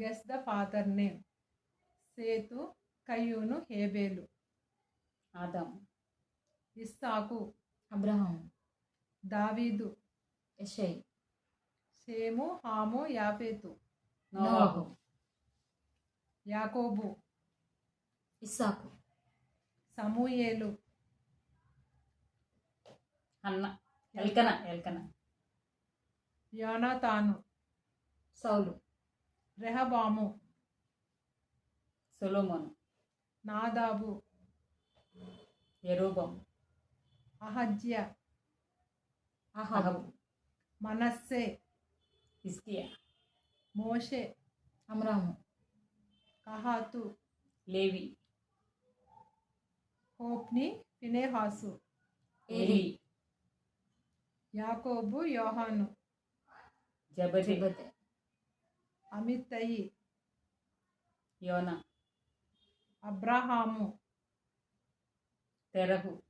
Guess the father name. Seth, కయ్యూను, హేబేలు. Adam. Isaac, Abraham. David, యెషై. షేము, హాము, యాఫేతు. నోవాహు. యాకోబు, ఇస్సాకు. సమూయేలు, హన్న. ఎల్కన. యోనాతాను, సౌలు. రెహబాము, సొలొమోను. నాదాబు, యెరోబాము. అహజ్య, అహాబు. మనస్సే, హిజ్కియా. మోషే, అమ్రాము. కహాతు, లేవి. హోప్ని, ఫినెహాసు. ఏలీ. యాకోబు, యోహాను. జబది. జెబెదె. అమిత్తయి, యోనా. అబ్రహాము, తెరహు.